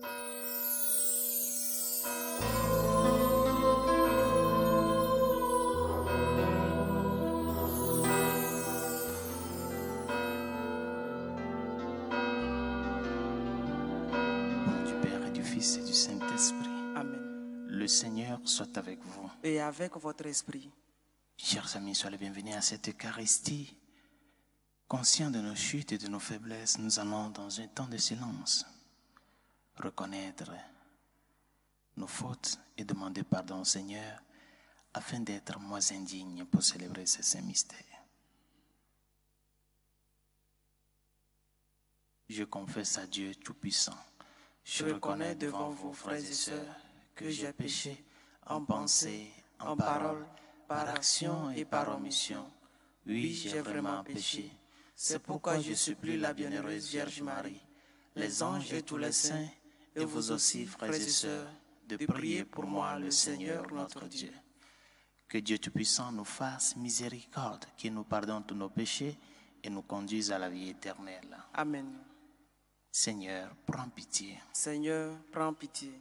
Du Père et du Fils et du Saint-Esprit. Amen. Le Seigneur soit avec vous. Et avec votre esprit. Chers amis, soyez les bienvenus à cette Eucharistie. Conscients de nos chutes et de nos faiblesses, nous allons dans un temps de silence reconnaître nos fautes et demander pardon au Seigneur afin d'être moins indignes pour célébrer ces saints mystères. Je confesse à Dieu Tout-Puissant. Je reconnais devant vous, frères et sœurs, que j'ai péché en pensée, en parole, par action et par omission. Oui, j'ai vraiment péché. C'est pourquoi je supplie la bienheureuse Vierge Marie, les anges et tous les saints, et vous aussi, frères et sœurs, de prier pour moi, le Seigneur notre Dieu. Que Dieu Tout-Puissant nous fasse miséricorde, qu'il nous pardonne tous nos péchés et nous conduise à la vie éternelle. Amen. Seigneur, prends pitié. Seigneur, prends pitié.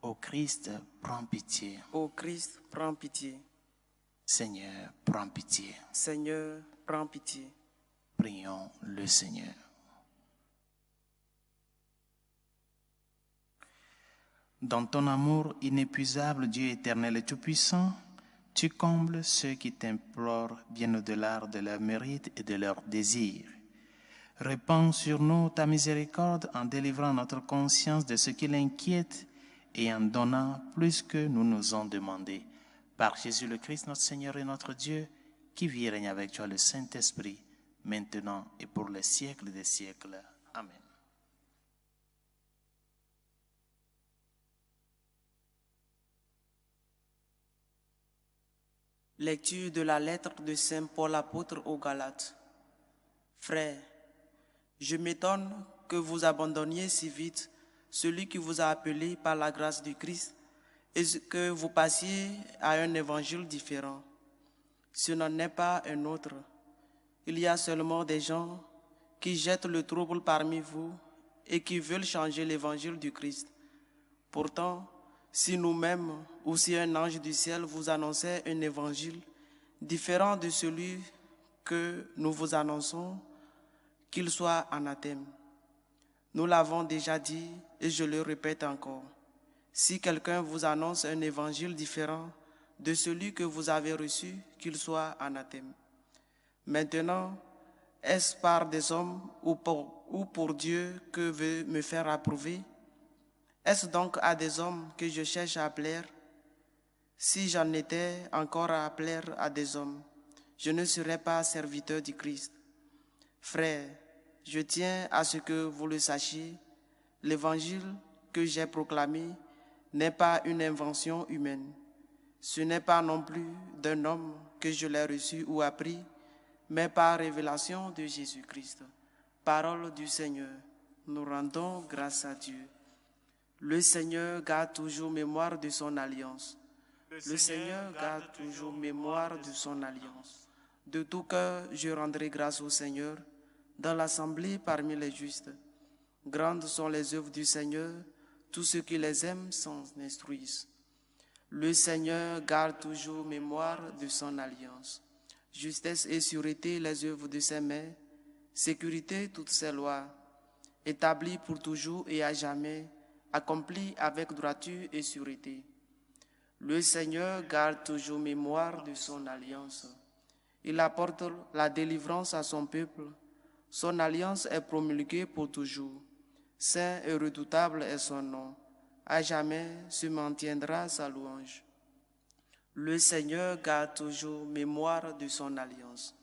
Ô Christ, prends pitié. Ô Christ, prends pitié. Seigneur, prends pitié. Seigneur, prends pitié. Prions le Seigneur. Dans ton amour inépuisable, Dieu éternel et tout-puissant, tu combles ceux qui t'implorent bien au-delà de leurs mérites et de leurs désirs. Répands sur nous ta miséricorde en délivrant notre conscience de ce qui l'inquiète et en donnant plus que nous nous en demandé. Par Jésus le Christ, notre Seigneur et notre Dieu, qui vit et règne avec toi le Saint-Esprit, maintenant et pour les siècles des siècles. Amen. Lecture de la lettre de Saint Paul apôtre aux Galates. Frères, je m'étonne que vous abandonniez si vite celui qui vous a appelé par la grâce du Christ et que vous passiez à un évangile différent. Ce n'en est pas un autre. Il y a seulement des gens qui jettent le trouble parmi vous et qui veulent changer l'évangile du Christ. Pourtant, si nous-mêmes ou si un ange du ciel vous annonçait un évangile différent de celui que nous vous annonçons, qu'il soit anathème. Nous l'avons déjà dit et je le répète encore. Si quelqu'un vous annonce un évangile différent de celui que vous avez reçu, qu'il soit anathème. Maintenant, est-ce par des hommes ou pour Dieu que veut me faire approuver? Est-ce donc à des hommes que je cherche à plaire? Si j'en étais encore à plaire à des hommes, je ne serais pas serviteur du Christ. Frères, je tiens à ce que vous le sachiez, l'évangile que j'ai proclamé n'est pas une invention humaine. Ce n'est pas non plus d'un homme que je l'ai reçu ou appris, mais par révélation de Jésus-Christ. Parole du Seigneur, nous rendons grâce à Dieu. Le Seigneur garde toujours mémoire de son alliance. Le Seigneur garde toujours mémoire de son alliance. De tout cœur, je rendrai grâce au Seigneur dans l'assemblée parmi les justes. Grandes sont les œuvres du Seigneur, tous ceux qui les aiment s'en instruisent. Le Seigneur garde toujours mémoire de son alliance. Justesse et sûreté, les œuvres de ses mains, sécurité, toutes ses lois, établies pour toujours et à jamais, accomplies avec droiture et sûreté. Le Seigneur garde toujours mémoire de son alliance. Il apporte la délivrance à son peuple. Son alliance est promulguée pour toujours. Saint et redoutable est son nom. À jamais se maintiendra sa louange. Le Seigneur garde toujours mémoire de son alliance.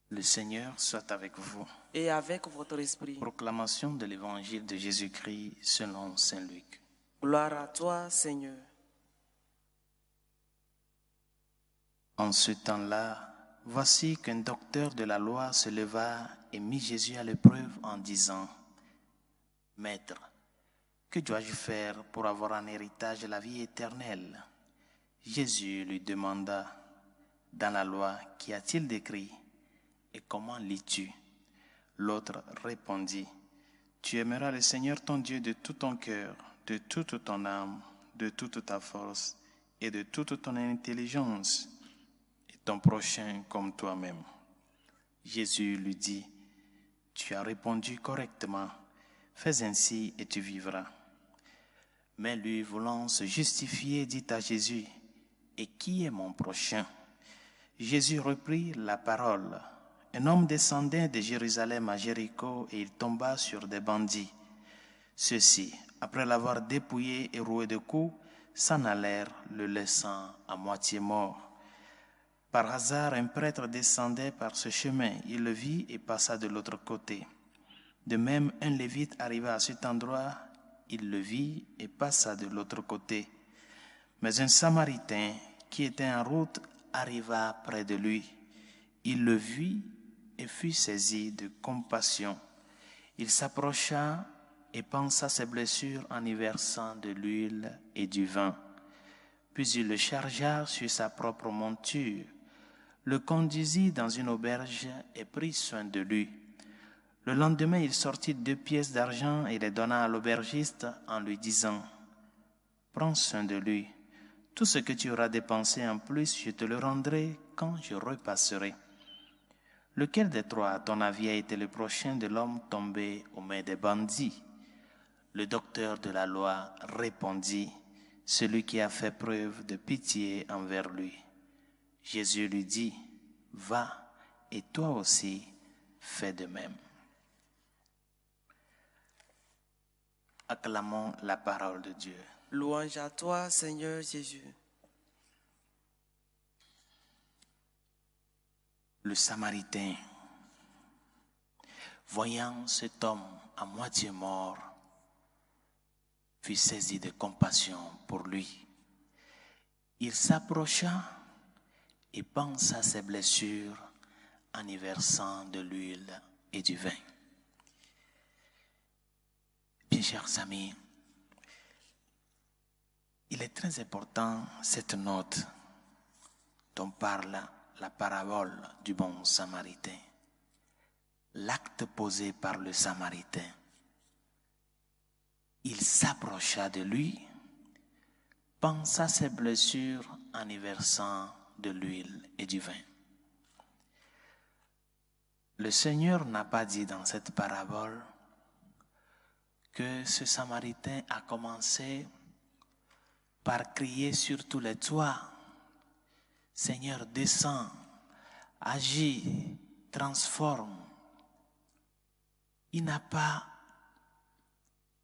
Le Seigneur soit avec vous. Et avec votre esprit. Proclamation de l'Évangile de Jésus-Christ selon Saint Luc. Gloire à toi, Seigneur. En ce temps-là, voici qu'un docteur de la loi se leva et mit Jésus à l'épreuve en disant : « Maître, Que dois-je faire pour avoir en héritage la vie éternelle? Jésus lui demanda, dans la loi, qu'y a-t-il d'écrit et comment lis-tu? L'autre répondit, tu aimeras le Seigneur ton Dieu de tout ton cœur, de toute ton âme, de toute ta force et de toute ton intelligence, et ton prochain comme toi-même. Jésus lui dit, tu as répondu correctement, fais ainsi et tu vivras. Mais lui, voulant se justifier, dit à Jésus, et qui est mon prochain? Jésus reprit la parole. Un homme descendait de Jérusalem à Jéricho et il tomba sur des bandits. Ceux-ci, après l'avoir dépouillé et roué de coups, s'en allèrent, le laissant à moitié mort. Par hasard, un prêtre descendait par ce chemin. Il le vit et passa de l'autre côté. De même, un lévite arriva à cet endroit. Il le vit et passa de l'autre côté. Mais un Samaritain qui était en route arriva près de lui. Il le vit et fut saisi de compassion. Il s'approcha et pansa ses blessures en y versant de l'huile et du vin. Puis il le chargea sur sa propre monture, le conduisit dans une auberge et prit soin de lui. Le lendemain, il sortit 2 pièces d'argent et les donna à l'aubergiste en lui disant, « Prends soin de lui. Tout ce que tu auras dépensé en plus, je te le rendrai quand je repasserai. » Lequel des trois, à ton avis, a été le prochain de l'homme tombé aux mains des bandits? Le docteur de la loi répondit, « Celui qui a fait preuve de pitié envers lui. » Jésus lui dit, « Va, et toi aussi, fais de même. » Acclamons la parole de Dieu. Louange à toi, Seigneur Jésus. Le Samaritain, voyant cet homme à moitié mort, fut saisi de compassion pour lui. Il s'approcha et pansa ses blessures en y versant de l'huile et du vin. Bien chers amis, il est très important cette note dont parle la parabole du bon Samaritain. L'acte posé par le Samaritain. Il s'approcha de lui, pansa ses blessures en y versant de l'huile et du vin. Le Seigneur n'a pas dit dans cette parabole que ce Samaritain a commencé par crier sur tous les toits, « Seigneur, descends, agis, transforme. » Il n'a pas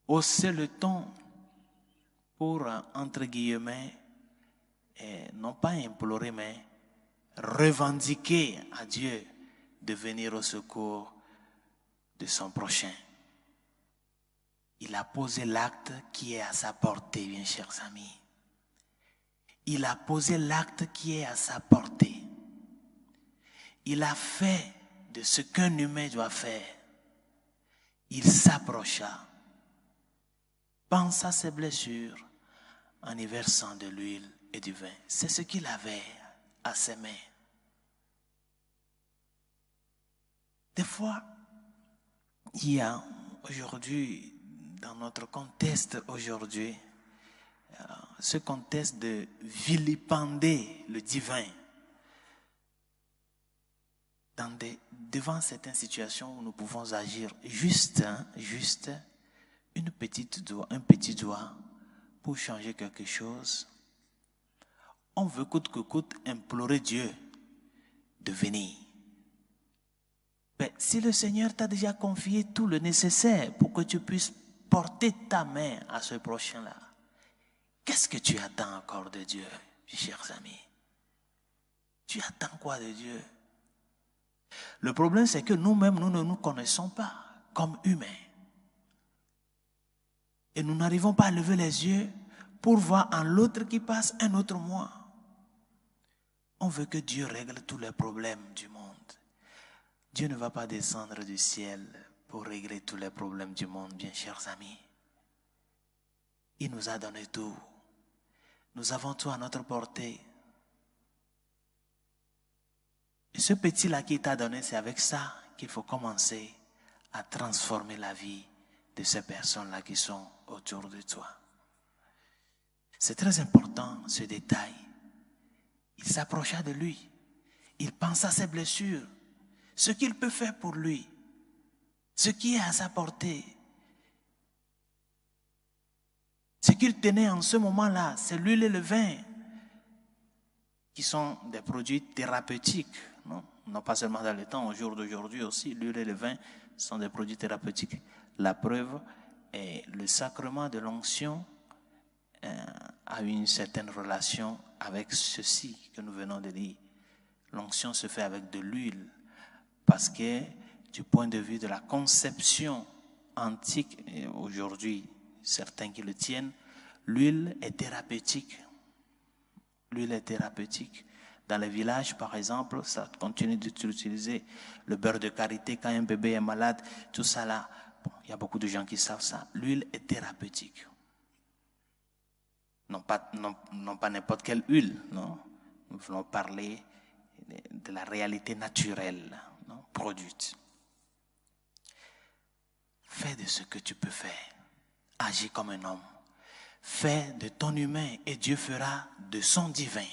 haussé le ton pour, entre guillemets, non pas implorer, mais revendiquer à Dieu de venir au secours de son prochain. Il a posé l'acte qui est à sa portée, bien chers amis. Il a posé l'acte qui est à sa portée. Il a fait de ce qu'un humain doit faire. Il s'approcha, pansa ses blessures en y versant de l'huile et du vin. C'est ce qu'il avait à ses mains. Des fois, il y a aujourd'hui, dans notre contexte aujourd'hui, ce contexte de vilipender le divin. Devant certaines situations où nous pouvons agir juste un petit doigt pour changer quelque chose, on veut coûte que coûte implorer Dieu de venir. Mais si le Seigneur t'a déjà confié tout le nécessaire pour que tu puisses porter ta main à ce prochain-là, qu'est-ce que tu attends encore de Dieu, chers amis? Tu attends quoi de Dieu? Le problème, c'est que nous-mêmes, nous ne nous connaissons pas comme humains. Et nous n'arrivons pas à lever les yeux pour voir en l'autre qui passe un autre moi. On veut que Dieu règle tous les problèmes du monde. Dieu ne va pas descendre du ciel pour régler tous les problèmes du monde, bien chers amis. Il nous a donné tout. Nous avons tout à notre portée. Et ce petit-là qui t'a donné, c'est avec ça qu'il faut commencer à transformer la vie de ces personnes-là qui sont autour de toi. C'est très important, ce détail. Il s'approcha de lui. Il pensa à ses blessures, ce qu'il peut faire pour lui, ce qui est à sa portée. Ce qu'il tenait en ce moment-là, c'est l'huile et le vin, qui sont des produits thérapeutiques. Non pas seulement dans le temps, au jour d'aujourd'hui aussi, l'huile et le vin sont des produits thérapeutiques. La preuve est le sacrement de l'onction a une certaine relation avec ceci que nous venons de lire. L'onction se fait avec de l'huile parce que du point de vue de la conception antique, et aujourd'hui certains qui le tiennent, l'huile est thérapeutique. L'huile est thérapeutique. Dans les villages, par exemple, ça continue d'utiliser le beurre de karité quand un bébé est malade, tout ça là. Bon, il y a beaucoup de gens qui savent ça. L'huile est thérapeutique. Non pas n'importe quelle huile, non. Nous voulons parler de la réalité naturelle, non, produite. Fais de ce que tu peux faire. Agis comme un homme. Fais de ton humain et Dieu fera de son divin.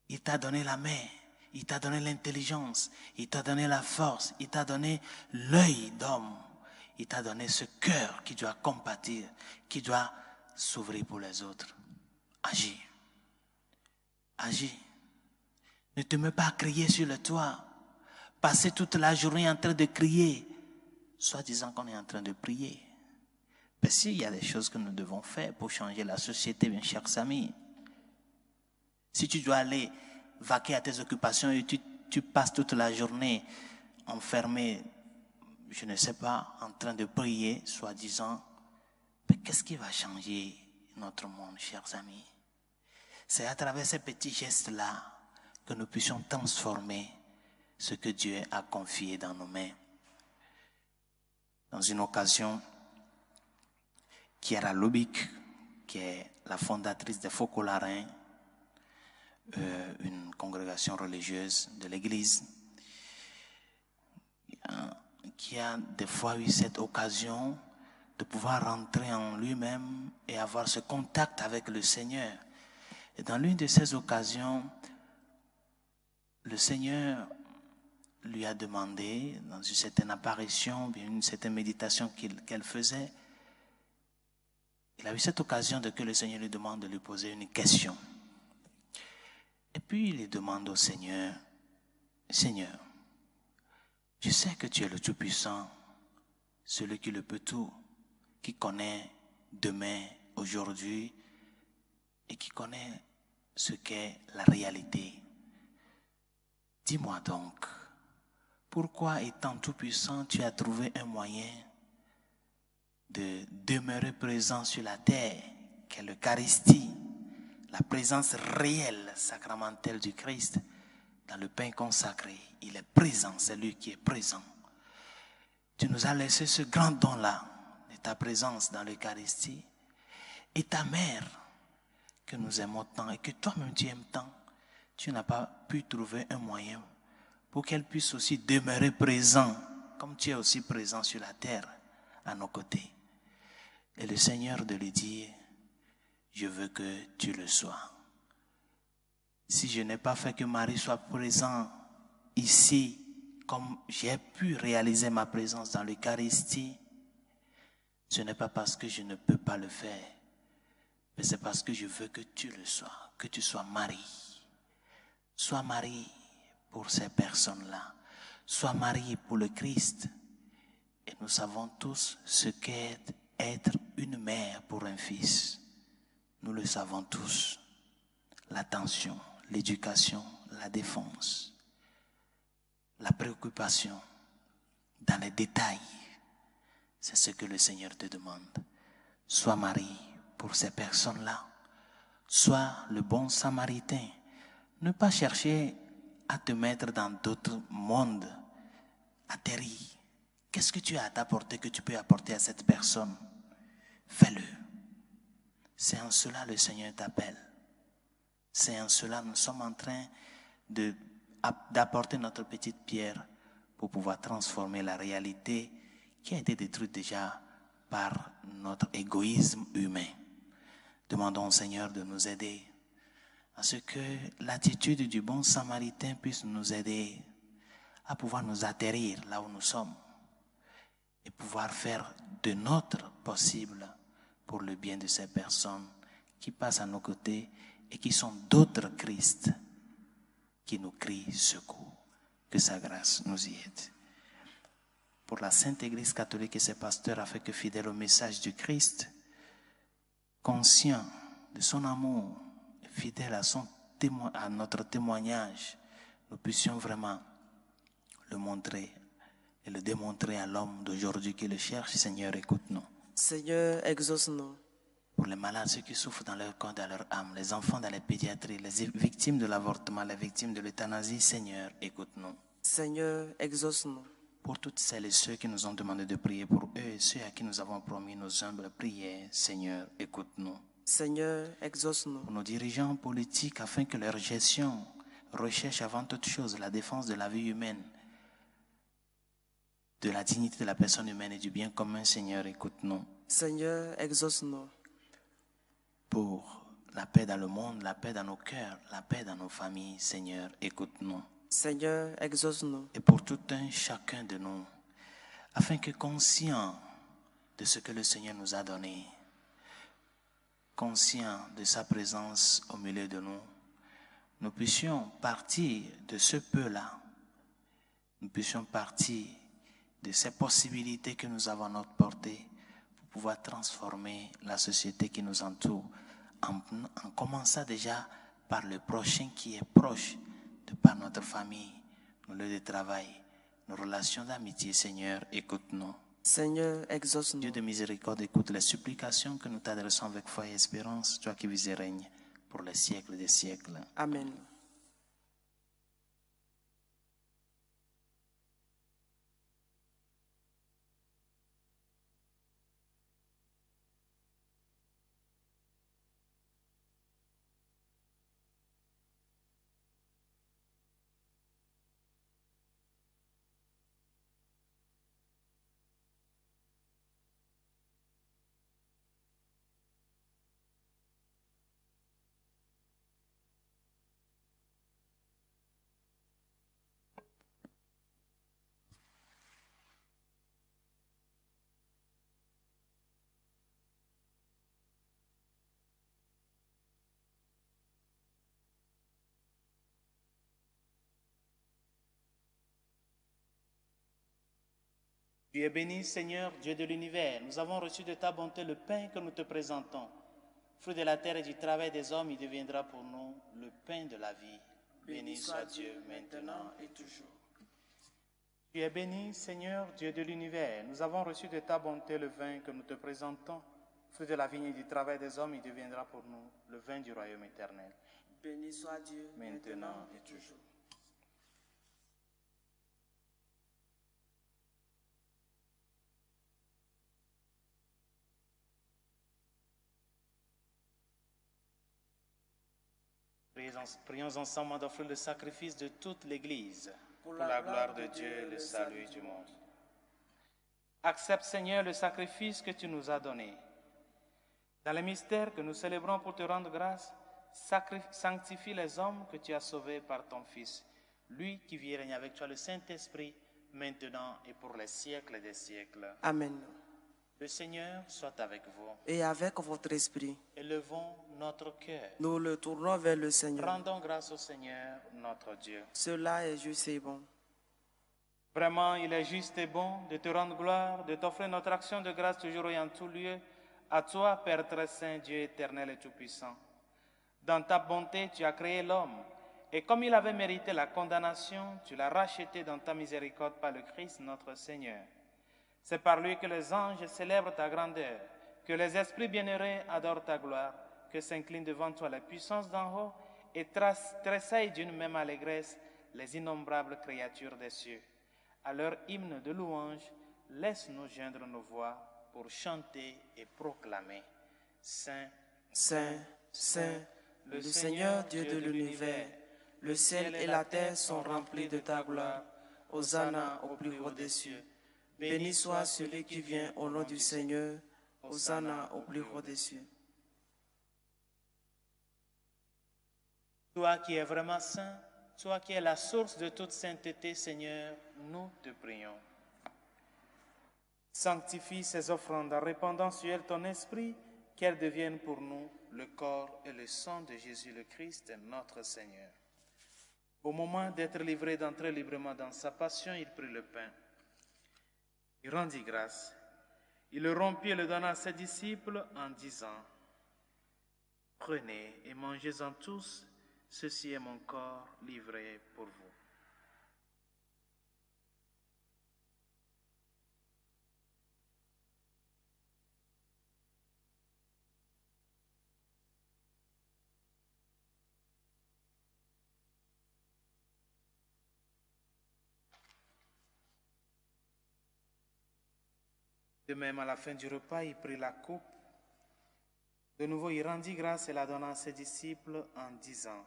Il t'a donné la main, il t'a donné l'intelligence, il t'a donné la force, il t'a donné l'œil d'homme, il t'a donné ce cœur qui doit compatir, qui doit s'ouvrir pour les autres. Agis. Agis. Ne te mets pas à crier sur le toit. Passer toute la journée en train de crier, soit disant qu'on est en train de prier. Parce qu'il y a des choses que nous devons faire pour changer la société, mes chers amis. Si tu dois aller vaquer à tes occupations et tu passes toute la journée enfermé, je ne sais pas, en train de prier, soi-disant, mais qu'est-ce qui va changer notre monde, chers amis? C'est à travers ces petits gestes-là que nous puissions transformer ce que Dieu a confié dans nos mains. Dans une occasion, Chiara Lubick, qui est la fondatrice des Focolarins, une congrégation religieuse de l'Église, qui a des fois eu cette occasion de pouvoir rentrer en lui-même et avoir ce contact avec le Seigneur. Et dans l'une de ces occasions, le Seigneur lui a demandé, dans une certaine apparition, bien une certaine méditation qu'elle faisait, il a eu cette occasion de que le Seigneur lui demande de lui poser une question. Et puis il lui demande au Seigneur, Seigneur, je sais que tu es le Tout-Puissant, celui qui le peut tout, qui connaît demain, aujourd'hui, et qui connaît ce qu'est la réalité. Dis-moi donc, pourquoi étant Tout-Puissant, tu as trouvé un moyen de demeurer présent sur la terre, qu'est l'Eucharistie, la présence réelle, sacramentelle du Christ, dans le pain consacré. Il est présent, c'est lui qui est présent. Tu nous as laissé ce grand don-là, de ta présence dans l'Eucharistie. Et ta mère, que nous aimons tant et que toi-même tu aimes tant, tu n'as pas pu trouver un moyen pour qu'elle puisse aussi demeurer présent, comme tu es aussi présent sur la terre, à nos côtés. Et le Seigneur de lui dire, je veux que tu le sois. Si je n'ai pas fait que Marie soit présente ici, comme j'ai pu réaliser ma présence dans l'Eucharistie, ce n'est pas parce que je ne peux pas le faire, mais c'est parce que je veux que tu le sois, que tu sois Marie. Sois Marie pour ces personnes-là. Sois Marie pour le Christ. Et nous savons tous ce qu'est être une mère pour un fils. Nous le savons tous. L'attention, l'éducation, la défense, la préoccupation dans les détails. C'est ce que le Seigneur te demande. Sois Marie pour ces personnes-là. Sois le bon samaritain. Ne pas chercher à te mettre dans d'autres mondes. Atterris. Qu'est-ce que tu as à t'apporter que tu peux apporter à cette personne? fais-le. C'est en cela le Seigneur t'appelle. C'est en cela nous sommes en train d'apporter notre petite pierre pour pouvoir transformer la réalité qui a été détruite déjà par notre égoïsme humain. Demandons au Seigneur de nous aider à ce que l'attitude du bon samaritain puisse nous aider à pouvoir nous atterrir là où nous sommes et pouvoir faire de notre possible pour le bien de ces personnes qui passent à nos côtés et qui sont d'autres Christ qui nous crient secours. Que sa grâce nous y aide. Pour la Sainte Église catholique et ses pasteurs, afin que fidèles au message du Christ, conscient de son amour, fidèle à notre témoignage, nous puissions vraiment le montrer et le démontrer à l'homme d'aujourd'hui qui le cherche. Seigneur, écoute-nous. Seigneur, exauce-nous. Pour les malades, ceux qui souffrent dans leur corps, dans leur âme, les enfants dans les pédiatries, les victimes de l'avortement, les victimes de l'euthanasie, Seigneur, écoute-nous. Seigneur, exauce-nous. Pour toutes celles et ceux qui nous ont demandé de prier pour eux et ceux à qui nous avons promis nos humbles prières, Seigneur, écoute-nous. Seigneur, exauce-nous. Pour nos dirigeants politiques, afin que leur gestion recherche avant toute chose la défense de la vie humaine, de la dignité de la personne humaine et du bien commun, Seigneur, écoute-nous. Seigneur, exauce-nous. Pour la paix dans le monde, la paix dans nos cœurs, la paix dans nos familles, Seigneur, écoute-nous. Seigneur, exauce-nous. Et pour tout un chacun de nous, afin que conscient de ce que le Seigneur nous a donné, conscient de sa présence au milieu de nous, nous puissions partir de ce peu-là, nous puissions partir de ces possibilités que nous avons à notre portée pour pouvoir transformer la société qui nous entoure, en commençant déjà par le prochain qui est proche, de par notre famille, nos lieux de travail, nos relations d'amitié. Seigneur, écoute-nous. Seigneur, exauce-nous. Dieu de miséricorde, écoute les supplications que nous t'adressons avec foi et espérance, toi qui vis et règnes pour les siècles des siècles. Amen. Tu es béni, Seigneur, Dieu de l'univers. Nous avons reçu de ta bonté le pain que nous te présentons. Fruit de la terre et du travail des hommes, il deviendra pour nous le pain de la vie. Béni soit Dieu maintenant et toujours. Tu es béni, Seigneur, Dieu de l'univers. Nous avons reçu de ta bonté le vin que nous te présentons. Fruit de la vigne et du travail des hommes, il deviendra pour nous le vin du royaume éternel. Béni soit Dieu Maintenant et toujours. Prions ensemble d'offrir le sacrifice de toute l'Église pour la gloire de Dieu et le salut du monde. Accepte, Seigneur, le sacrifice que tu nous as donné. Dans les mystères que nous célébrons pour te rendre grâce, sanctifie les hommes que tu as sauvés par ton Fils, lui qui vit et règne avec toi le Saint-Esprit, maintenant et pour les siècles des siècles. Amen. Le Seigneur soit avec vous. Et avec votre esprit, Élevons notre cœur. nous le tournons vers le Seigneur. Rendons grâce au Seigneur, notre Dieu. Cela est juste et bon. Vraiment, il est juste et bon de te rendre gloire, de t'offrir notre action de grâce toujours et en tout lieu, à toi, Père très saint, Dieu éternel et tout-puissant. Dans ta bonté, tu as créé l'homme, et comme il avait mérité la condamnation, tu l'as racheté dans ta miséricorde par le Christ notre Seigneur. C'est par lui que les anges célèbrent ta grandeur, que les esprits bienheureux adorent ta gloire, que s'inclinent devant toi les puissances d'en haut et tressaillent d'une même allégresse les innombrables créatures des cieux. À leur hymne de louange, laisse-nous joindre nos voix pour chanter et proclamer Saint, Saint, Saint, le Seigneur Dieu de l'univers, le ciel et la terre sont remplis de ta gloire. Hosanna au plus haut des cieux. Béni soit celui qui vient au nom du Seigneur. Hosanna au plus haut des cieux. Toi qui es vraiment saint, toi qui es la source de toute sainteté, Seigneur, nous te prions. Sanctifie ces offrandes en répandant sur elles ton esprit, qu'elles deviennent pour nous le corps et le sang de Jésus le Christ, notre Seigneur. Au moment d'être livré d'entrer librement dans sa passion, il prit le pain. Il rendit grâce. Il le rompit et le donna à ses disciples en disant « Prenez et mangez-en tous, ceci est mon corps livré pour vous. » De même, à la fin du repas, il prit la coupe. De nouveau, il rendit grâce et la donna à ses disciples en disant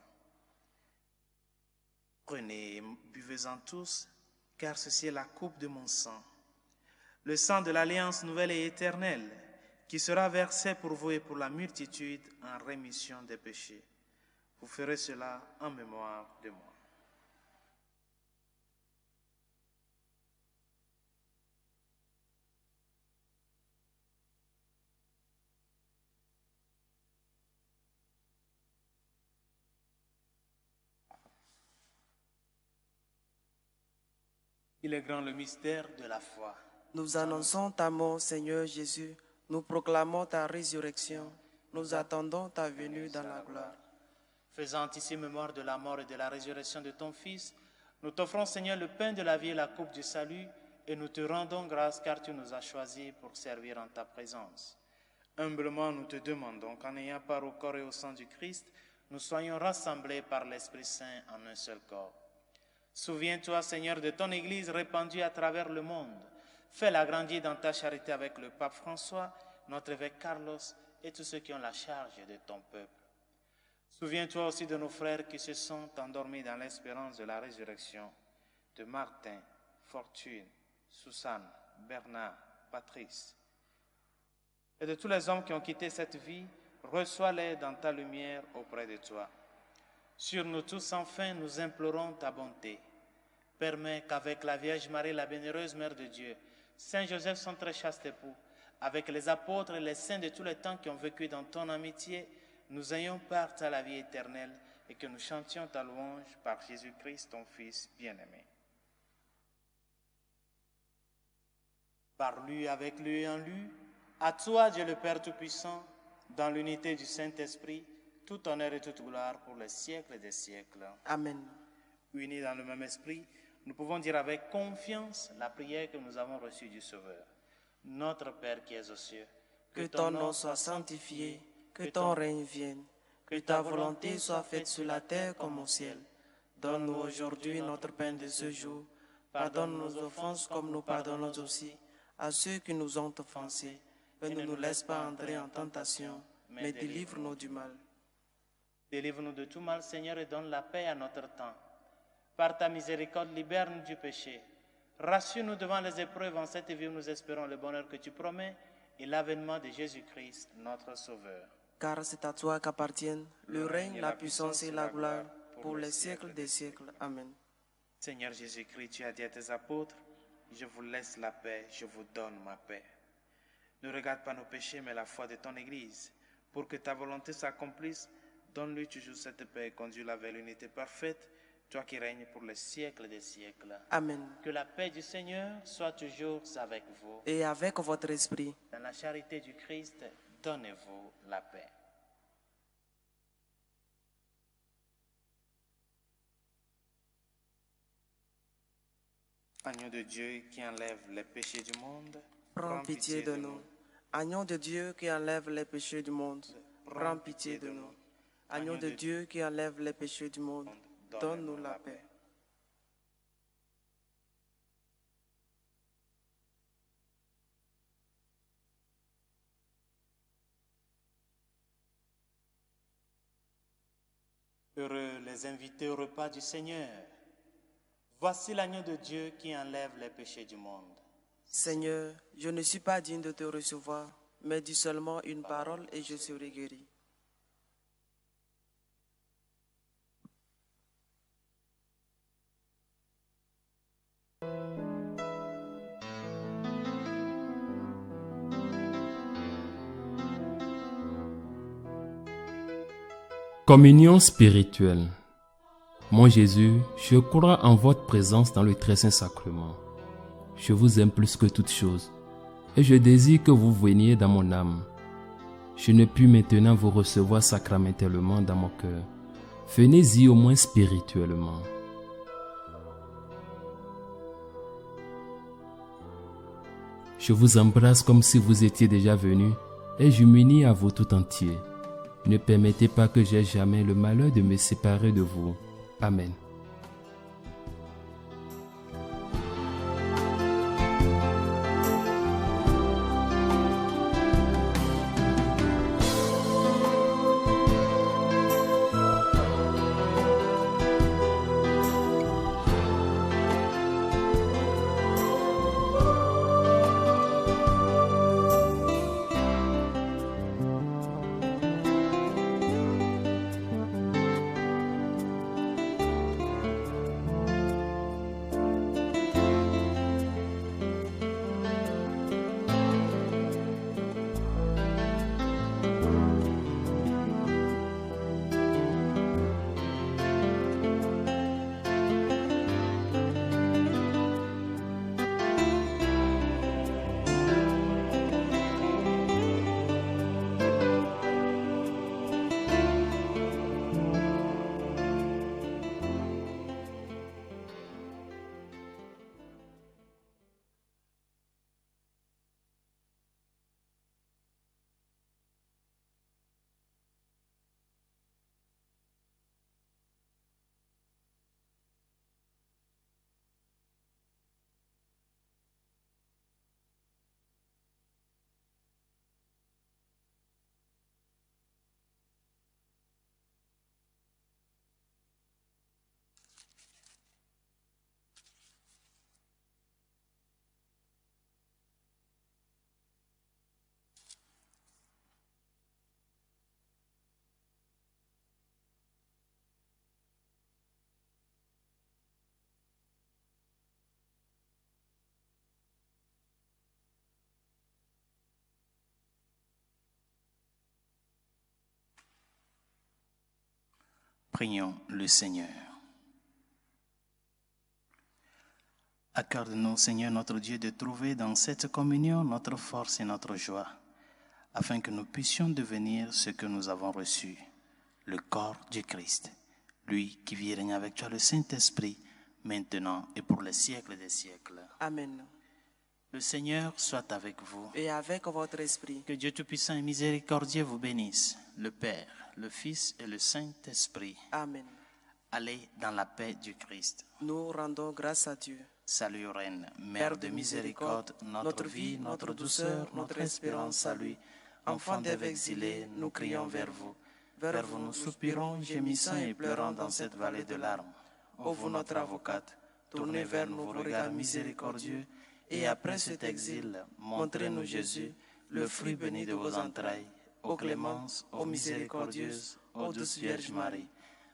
« Prenez et buvez-en tous, car ceci est la coupe de mon sang, le sang de l'alliance nouvelle et éternelle, qui sera versé pour vous et pour la multitude en rémission des péchés. Vous ferez cela en mémoire de moi. » Il est grand le mystère de la foi. Nous annonçons ta mort, Seigneur Jésus. Nous proclamons ta résurrection. Nous attendons ta venue dans la gloire. Faisant ici mémoire de la mort et de la résurrection de ton Fils, nous t'offrons, Seigneur, le pain de la vie et la coupe du salut, et nous te rendons grâce car tu nous as choisis pour servir en ta présence. Humblement, nous te demandons qu'en ayant part au corps et au sang du Christ, nous soyons rassemblés par l'Esprit Saint en un seul corps. Souviens-toi, Seigneur, de ton Église répandue à travers le monde. Fais-la grandir dans ta charité avec le pape François, notre évêque Carlos et tous ceux qui ont la charge de ton peuple. Souviens-toi aussi de nos frères qui se sont endormis dans l'espérance de la résurrection, de Martin, Fortune, Susanne, Bernard, Patrice, et de tous les hommes qui ont quitté cette vie. Reçois-les dans ta lumière auprès de toi. Sur nous tous, enfin, nous implorons ta bonté. Permets qu'avec la Vierge Marie, la bienheureuse Mère de Dieu, Saint Joseph, son très chaste époux, avec les apôtres et les saints de tous les temps qui ont vécu dans ton amitié, nous ayons part à la vie éternelle et que nous chantions ta louange par Jésus-Christ, ton Fils bien-aimé. Par lui, avec lui et en lui, à toi, Dieu le Père Tout-Puissant, dans l'unité du Saint-Esprit, tout honneur et toute gloire pour les siècles des siècles. Amen. Unis dans le même esprit, nous pouvons dire avec confiance la prière que nous avons reçue du Sauveur. Notre Père qui es aux cieux, Que ton nom soit sanctifié, que ton règne vienne, que ta volonté soit faite sur la terre comme au ciel. Donne-nous aujourd'hui notre pain de ce jour. Pardonne nos offenses comme nous pardonnons aussi à ceux qui nous ont offensés. Et ne nous laisse pas entrer en tentation, mais délivre-nous du mal. Délivre-nous de tout mal, Seigneur, et donne la paix à notre temps. Par ta miséricorde, libère-nous du péché. Rassure-nous devant les épreuves en cette vie où nous espérons le bonheur que tu promets et l'avènement de Jésus-Christ, notre Sauveur. Car c'est à toi qu'appartiennent le règne, la puissance et la gloire pour les siècles des siècles. Amen. Seigneur Jésus-Christ, tu as dit à tes apôtres, je vous laisse la paix, je vous donne ma paix. Ne regarde pas nos péchés, mais la foi de ton Église. Pour que ta volonté s'accomplisse, donne-lui toujours cette paix et conduis-la vers l'unité parfaite, toi qui règnes pour les siècles des siècles. Amen. Que la paix du Seigneur soit toujours avec vous. Et avec votre esprit. Dans la charité du Christ, donnez-vous la paix. Agneau de Dieu qui enlève les péchés du monde, prends pitié de nous. Agneau de Dieu qui enlève les péchés du monde, prends pitié de nous. Agneau de Dieu qui enlève les péchés du monde, donne-nous la paix. Heureux les invités au repas du Seigneur. Voici l'agneau de Dieu qui enlève les péchés du monde. Seigneur, je ne suis pas digne de te recevoir, mais dis seulement une parole et je serai guéri. Communion spirituelle. Mon Jésus, je crois en votre présence dans le très saint sacrement. Je vous aime plus que toute chose et je désire que vous veniez dans mon âme. Je ne puis maintenant vous recevoir sacramentellement dans mon cœur. Venez-y au moins spirituellement. Je vous embrasse comme si vous étiez déjà venu et je m'unis à vous tout entier. Ne permettez pas que j'aie jamais le malheur de me séparer de vous. Amen. Prions le Seigneur. Accorde-nous, Seigneur notre Dieu, de trouver dans cette communion notre force et notre joie, afin que nous puissions devenir ce que nous avons reçu, le corps du Christ, lui qui vit et règne avec toi, le Saint-Esprit, maintenant et pour les siècles des siècles. Amen. Le Seigneur soit avec vous. Et avec votre esprit. Que Dieu Tout-Puissant et Miséricordieux vous bénisse, le Père, le Fils et le Saint-Esprit. Amen. Allez dans la paix du Christ. Nous rendons grâce à Dieu. Salut Reine, Mère de miséricorde, notre vie, notre douceur, notre espérance à lui. Enfants d'Ève exilés, nous crions vers vous. Vers vous nous soupirons, gémissant et pleurant dans cette vallée de larmes. Ô vous notre avocate, tournez vers nous vos regards miséricordieux, et après cet exil, montrez-nous Jésus, le fruit béni de vos entrailles. Ô clémence, ô miséricordieuse, ô douce Vierge Marie,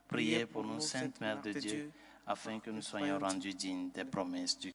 priez pour nous, Sainte Mère de Dieu, afin que nous soyons rendus dignes des promesses du